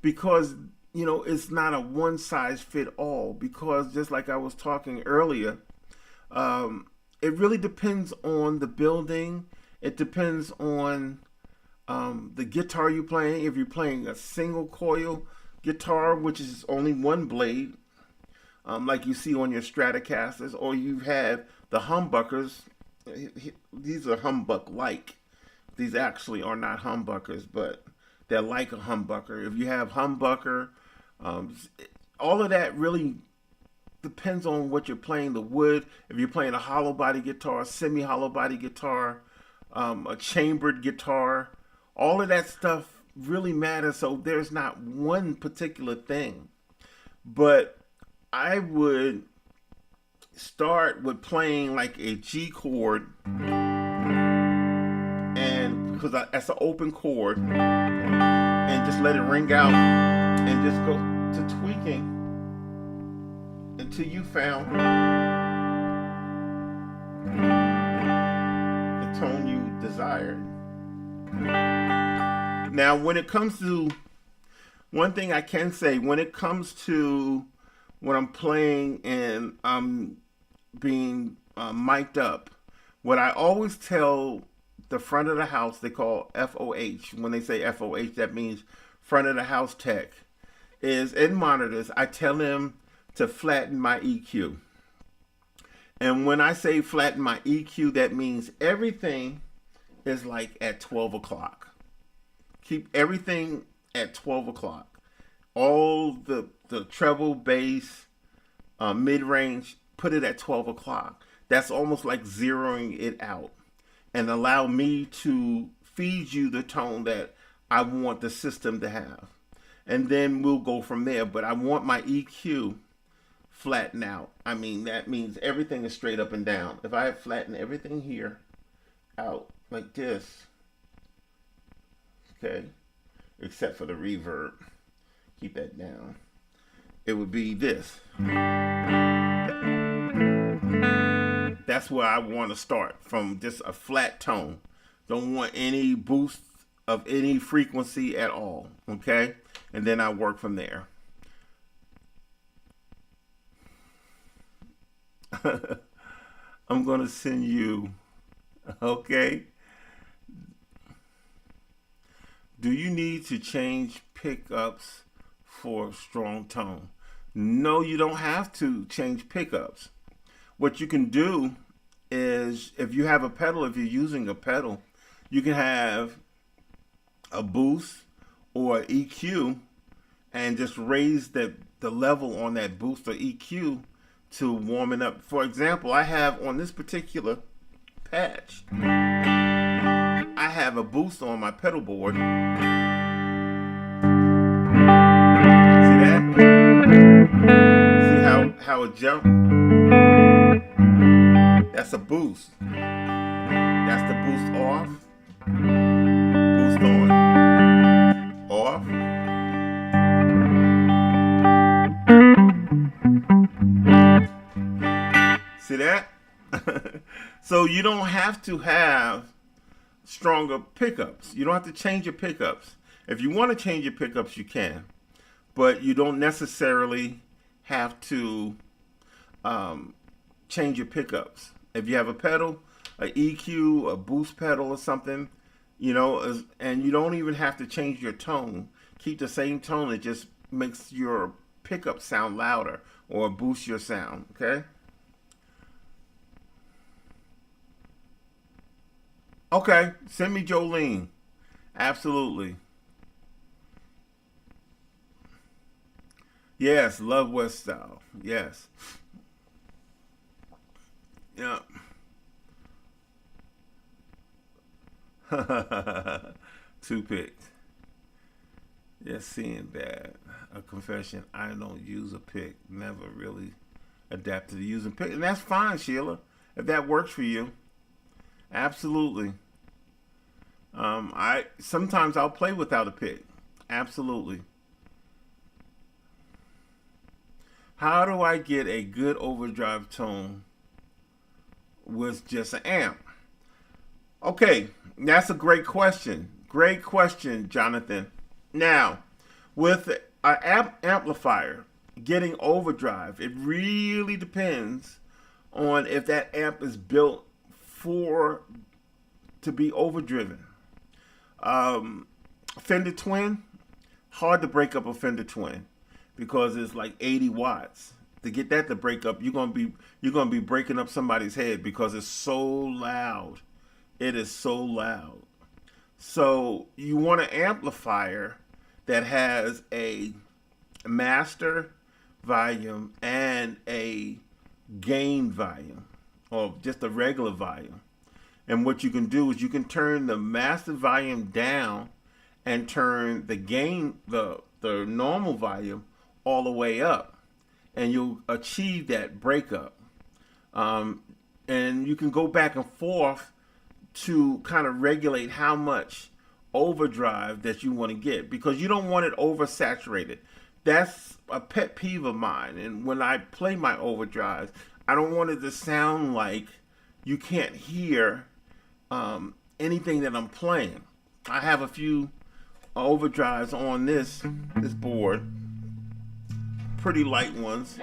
because it's not a one size fit all. Because just like I was talking earlier, it really depends on the building. It depends on the guitar you're playing. If you're playing a single coil guitar, which is only one blade, like you see on your Stratocasters, or you have the humbuckers. These are humbuck-like. These actually are not humbuckers, but they're like a humbucker. If you have humbucker, all of that really depends on what you're playing. The wood, if you're playing a hollow body guitar, semi-hollow body guitar, a chambered guitar, all of that stuff really matters. So there's not one particular thing, but I would start with playing like a G chord, and because that's an open chord, and just let it ring out, and just go to tweaking until you found the tone you desired. Now, when it comes to, one thing I can say, when it comes to when I'm playing and I'm being mic'd up, what I always tell the front of the house, they call FOH. When they say FOH, that means front of the house tech, is in monitors, I tell them to flatten my EQ. And when I say flatten my EQ, that means everything is like at 12 o'clock. Keep everything at 12 o'clock. All the treble, bass, mid-range, put it at 12 o'clock. That's almost like zeroing it out. And allow me to feed you the tone that I want the system to have. And then we'll go from there. But I want my EQ flattened out. I mean, that means everything is straight up and down. If I flatten everything here out like this, okay, except for the reverb, keep that down, it would be this. That's where I want to start, from just a flat tone. Don't want any boost of any frequency at all, okay? And then I work from there. I'm going to send you, okay? Do you need to change pickups for strong tone? No, you don't have to change pickups. What you can do is, if you have a pedal, if you're using a pedal, you can have a boost or EQ and just raise the level on that boost or EQ to warm it up. For example, I have on this particular patch, I have a boost on my pedal board. See that? See how it jumped? That's a boost. That's the boost off. Boost on. Off. See that? So you don't have to have stronger pickups. You don't have to change your pickups. If you want to change your pickups, you can. But you don't necessarily have to change your pickups. If you have a pedal, an EQ, a boost pedal or something, and you don't even have to change your tone. Keep the same tone. It just makes your pickup sound louder or boost your sound, okay? Okay, send me Jolene. Absolutely. Yes, love West style. Yes. Yeah. Two picked. Yes, seeing that. A confession. I don't use a pick. Never really adapted to using pick. And that's fine, Sheila. If that works for you. Absolutely. I sometimes I'll play without a pick. Absolutely. How do I get a good overdrive tone with just an amp? Okay, that's a great question. Great question, Jonathan. Now, with an amplifier getting overdrive, it really depends on if that amp is built for to be overdriven. Fender Twin, hard to break up a Fender Twin because it's like 80 watts. To get that to break up, you're gonna be breaking up somebody's head because it's so loud. It is so loud. So you want an amplifier that has a master volume and a gain volume, or just a regular volume. And what you can do is you can turn the master volume down and turn the gain, the normal volume, all the way up, and you'll achieve that breakup. And you can go back and forth to kind of regulate how much overdrive that you want to get, because you don't want it oversaturated. That's a pet peeve of mine. And when I play my overdrives, I don't want it to sound like you can't hear anything that I'm playing. I have a few overdrives on this board, pretty light ones.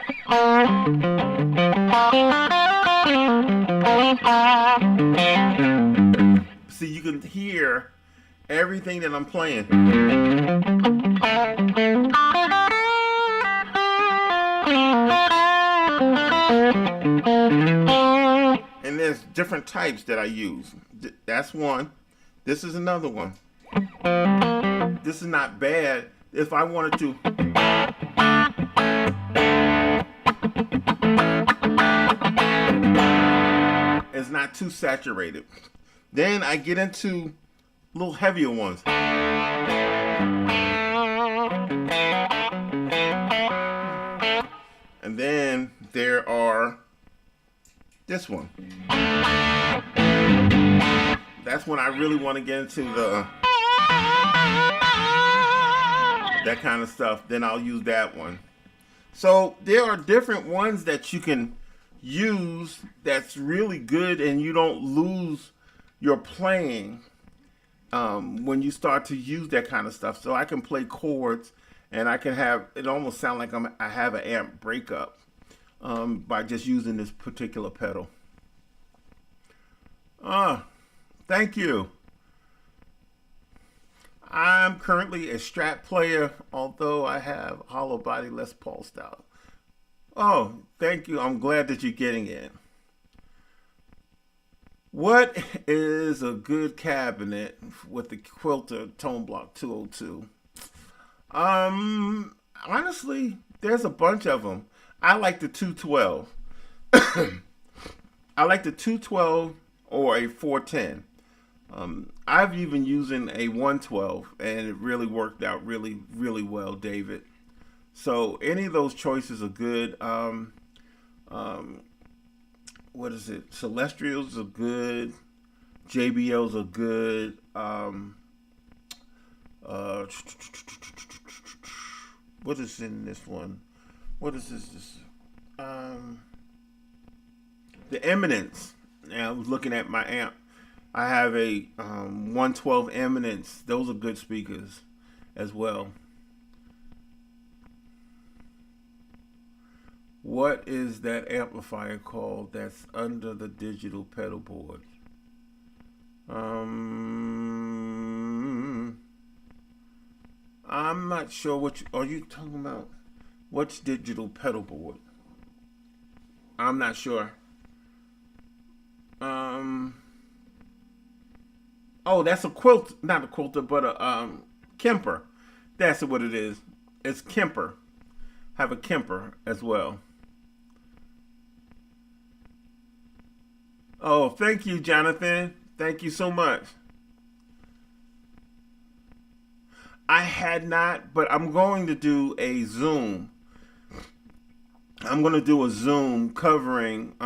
See, you can hear everything that I'm playing. And there's different types that I use. That's one. This is another one. This is not bad if I wanted to. It's not too saturated. Then I get into little heavier ones. And then there are this one. That's when I really want to get into that kind of stuff. Then I'll use that one. So there are different ones that you can use that's really good, and you don't lose your playing when you start to use that kind of stuff. So I can play chords, and I can have it almost sound like I have an amp breakup by just using this particular pedal. Thank you. I'm currently a Strat player, although I have hollow body Les Paul style. Oh, thank you. I'm glad that you're getting it. What is a good cabinet with the Quilter Tone Block 202? Honestly, there's a bunch of them. I like the 212. I like the 212 or a 410. I've even using a 112, and it really worked out really, really well, David. So any of those choices are good. What is it? Celestials are good. JBLs are good. What is in this one? What is this? The Eminence. Now, I was looking at my amp. I have a 112 Eminence. Those are good speakers as well. What is that amplifier called that's under the digital pedal board? I'm not sure what are you talking about? What's digital pedal board? I'm not sure. Oh, that's a quilt, not a quilter, but a Kemper. That's what it is. It's Kemper. have a Kemper as well. Oh, thank you, Jonathan. Thank you so much. I had not, but I'm going to do a Zoom. I'm going to do a Zoom covering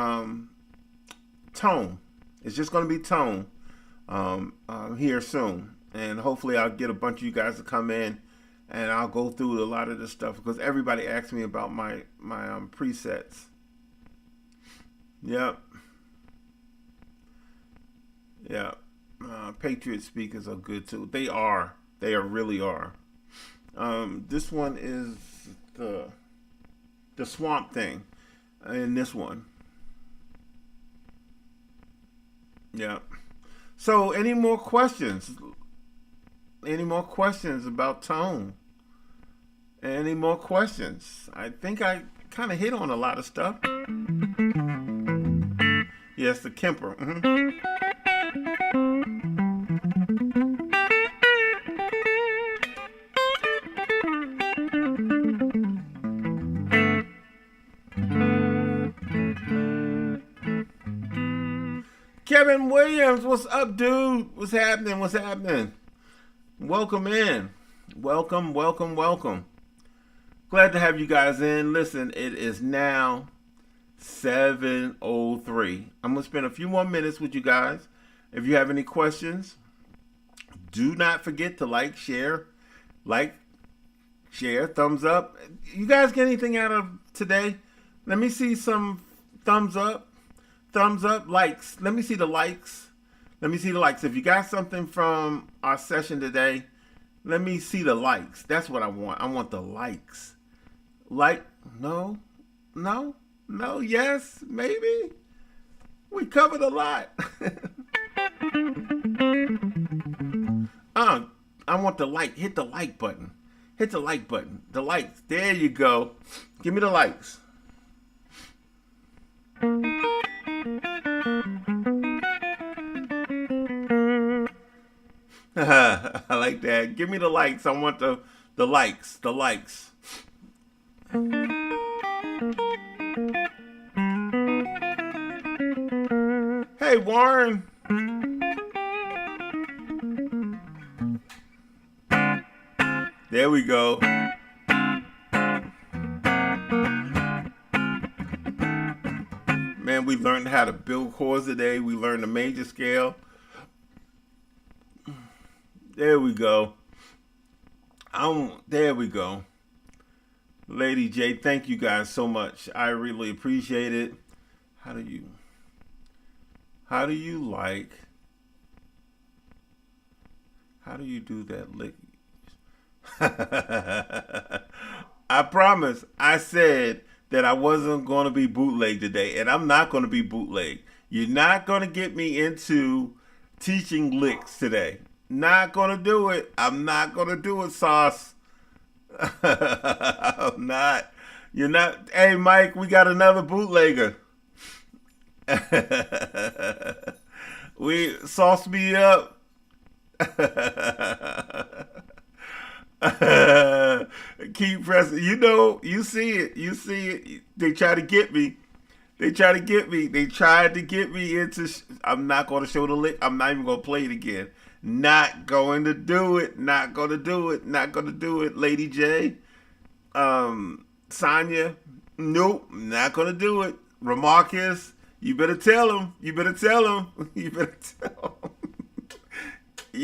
tone. It's just going to be tone here soon. And hopefully I'll get a bunch of you guys to come in and I'll go through a lot of this stuff because everybody asks me about my presets. Yep. Yeah. Patriot speakers are good too. They are. They really are. This one is the Swamp Thing in this one. Yeah. So any more questions? Any more questions about tone? Any more questions? I think I kind of hit on a lot of stuff. Yes, the Kemper. Kevin Williams, what's up, dude? What's happening? What's happening? Welcome in. Welcome, welcome, welcome. Glad to have you guys in. Listen, it is now 7:03. I'm going to spend a few more minutes with you guys. If you have any questions, do not forget to like, share, thumbs up. You guys get anything out of today? Let me see some thumbs up, likes. Let me see the likes. If you got something from our session today, let me see the likes. That's what I want. I want the likes. No, yes, maybe. We covered a lot. I want the like. Hit the like button. The likes. There you go. Give me the likes. I like that. Give me the likes. I want the likes. Hey, Warren. There we go. Man, we learned how to build chords today. We learned the major scale. There we go. There we go. Lady J, thank you guys so much. I really appreciate it. How do you do that lick? I promise. I said that I wasn't going to be bootleg today, and I'm not going to be bootleg. You're not going to get me into teaching licks today. Not going to do it. I'm not going to do it, Sauce. I'm not. You're not. Hey, Mike, we got another bootlegger. We sauce me up. Keep pressing. You see it. They try to get me. They tried to get me into. I'm not going to show the lick. I'm not even going to play it again. Not going to do it. Not going to do it, Lady J. Sonia. Nope. Not going to do it. Remarcus. You better tell him. You're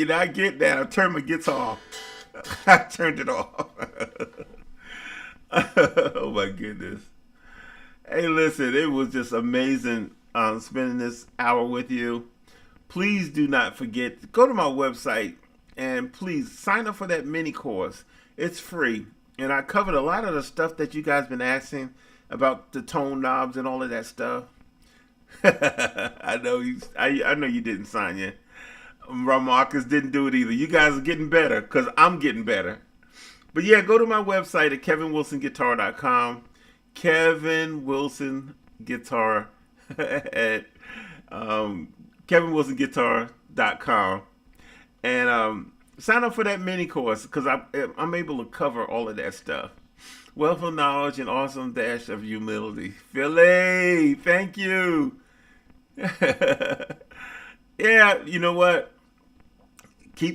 not getting that. I turned my guitar off. I turned it off. Oh my goodness. Hey, listen, it was just amazing spending this hour with you. Please do not forget, go to my website and please sign up for that mini course. It's free. And I covered a lot of the stuff that you guys been asking about the tone knobs and all of that stuff. I know you didn't sign yet. Marcus didn't do it either. You guys are getting better because I'm getting better. But yeah, go to my website at kevinwilsonguitar.com. Kevin Wilson Guitar at kevinwilsonguitar.com and sign up for that mini course because I'm able to cover all of that stuff. Wealth of knowledge and awesome dash of humility. Philly, thank you. Yeah, you know what?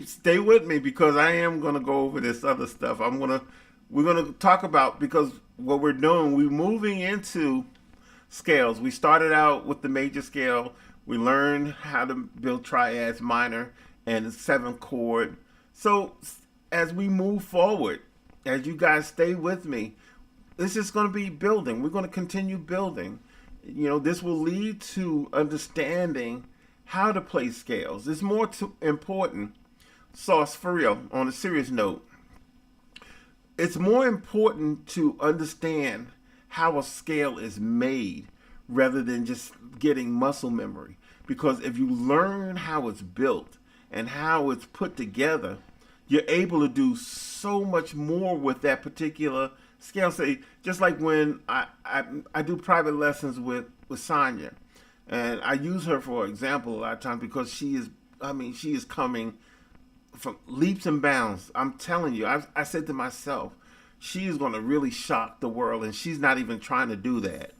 Stay with me because I am gonna go over this other stuff. We're gonna talk about because what we're doing, we're moving into scales. We started out with the major scale. We learned how to build triads, minor, and seventh chord. So as we move forward, as you guys stay with me, this is going to be building. We're going to continue building. This will lead to understanding how to play scales. It's more important, Sauce, for real, on a serious note. It's more important to understand how a scale is made rather than just getting muscle memory. Because if you learn how it's built and how it's put together, you're able to do so much more with that particular scale. Say, just like when I do private lessons with Sonya, and I use her for example a lot of times because she is coming from leaps and bounds. I'm telling you, I said to myself, she is going to really shock the world, and she's not even trying to do that.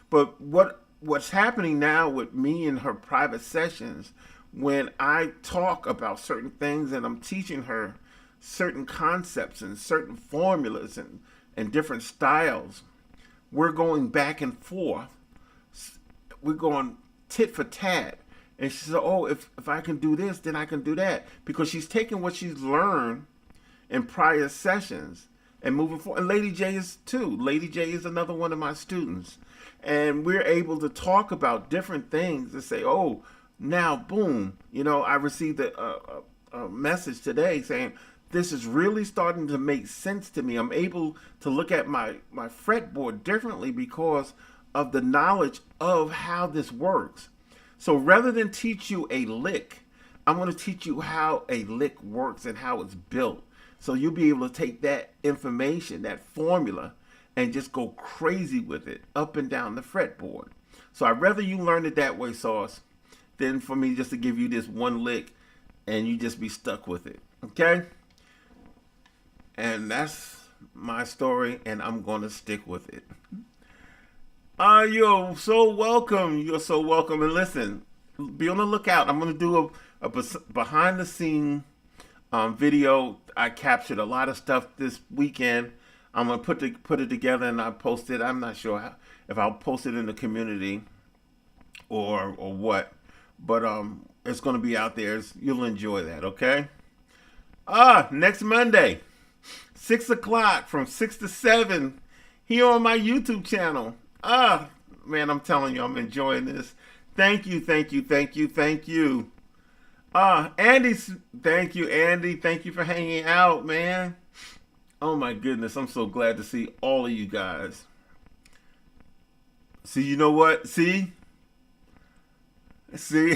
But what's happening now with me in her private sessions, when I talk about certain things and I'm teaching her certain concepts and certain formulas and different styles, we're going back and forth. We're going tit for tat. And she said, oh, if I can do this, then I can do that. Because she's taking what she's learned in prior sessions and moving forward. And Lady J is too. Lady J is another one of my students. And we're able to talk about different things and say, oh, now, boom, I received a message today saying, this is really starting to make sense to me. I'm able to look at my fretboard differently because of the knowledge of how this works. So rather than teach you a lick, I'm going to teach you how a lick works and how it's built. So you'll be able to take that information, that formula, and just go crazy with it up and down the fretboard. So I'd rather you learn it that way, Sauce, than for me just to give you this one lick and you just be stuck with it. Okay? And that's my story, and I'm going to stick with it. You're so welcome. You're so welcome. And listen, be on the lookout. I'm going to do a behind-the-scene video. I captured a lot of stuff this weekend. I'm going to put it together and I post it. I'm not sure if I'll post it in the community or what. But it's going to be out there. You'll enjoy that, okay? Next Monday, 6 o'clock from 6 to 7 here on my YouTube channel. Man, I'm telling you, I'm enjoying this. Thank you, thank you, thank you, thank you. Andy, thank you, Andy. Thank you for hanging out, man. Oh my goodness, I'm so glad to see all of you guys. See, you know what? See? So,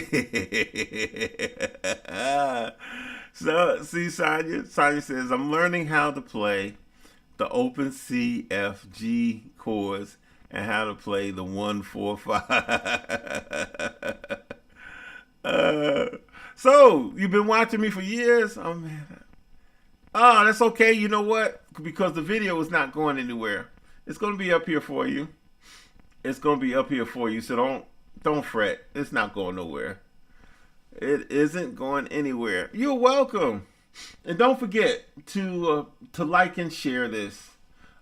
see, Sonya says, I'm learning how to play the open C, F, G chords and how to play the 1, 4, 5. So, you've been watching me for years? Oh, man. Oh, that's okay. You know what? Because the video is not going anywhere. It's going to be up here for you. It's going to be up here for you. So don't fret. It's not going nowhere. It isn't going anywhere. You're welcome. And don't forget to like and share this.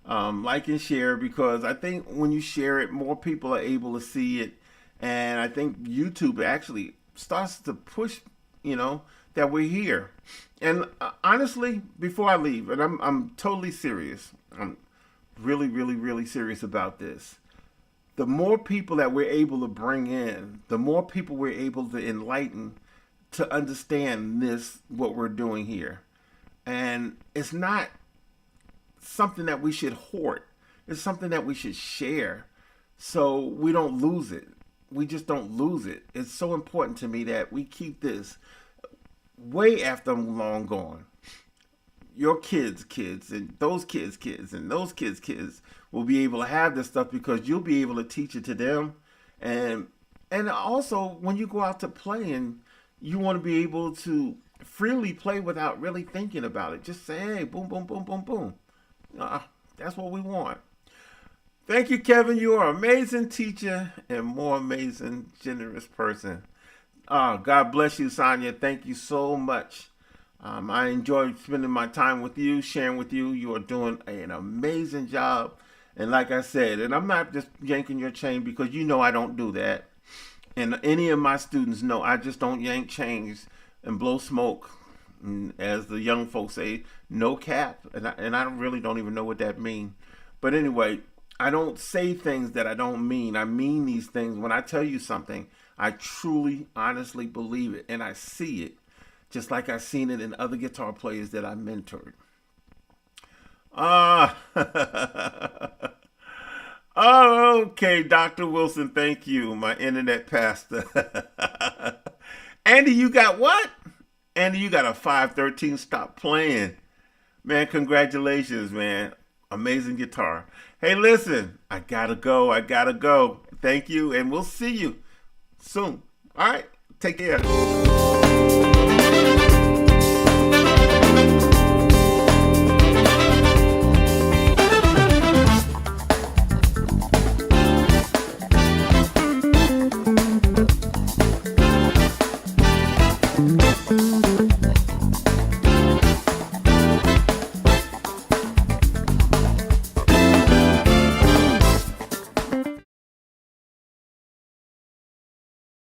Like and share, because I think when you share it, more people are able to see it. And I think YouTube actually starts to push, that we're here. And honestly, before I leave, and I'm totally serious. I'm really, really, really serious about this. The more people that we're able to bring in, the more people we're able to enlighten to understand what we're doing here. And it's not something that we should hoard. It's something that we should share so we don't lose it. We just don't lose it. It's so important to me that we keep this way after I'm long gone. Your kids, and those kids, and those kids will be able to have this stuff because you'll be able to teach it to them. And also, when you go out to play and you want to be able to freely play without really thinking about it, just say, hey, boom, boom, boom, boom, boom. That's what we want. Thank you, Kevin. You are an amazing teacher and more amazing, generous person. God bless you, Sonia. Thank you so much. I enjoyed spending my time with you, sharing with you. You are doing an amazing job. And like I said, and I'm not just yanking your chain because you know I don't do that. And any of my students know I just don't yank chains and blow smoke. And as the young folks say, no cap. And I really don't even know what that means. But anyway, I don't say things that I don't mean. I mean these things. When I tell you something, I truly, honestly believe it. And I see it. Just like I've seen it in other guitar players that I mentored. Okay, Dr. Wilson, thank you, my internet pastor. Andy, you got what? Andy, you got a 513. Stop playing. Man, congratulations, man. Amazing guitar. Hey, listen, I gotta go. Thank you, and we'll see you soon. All right, take care.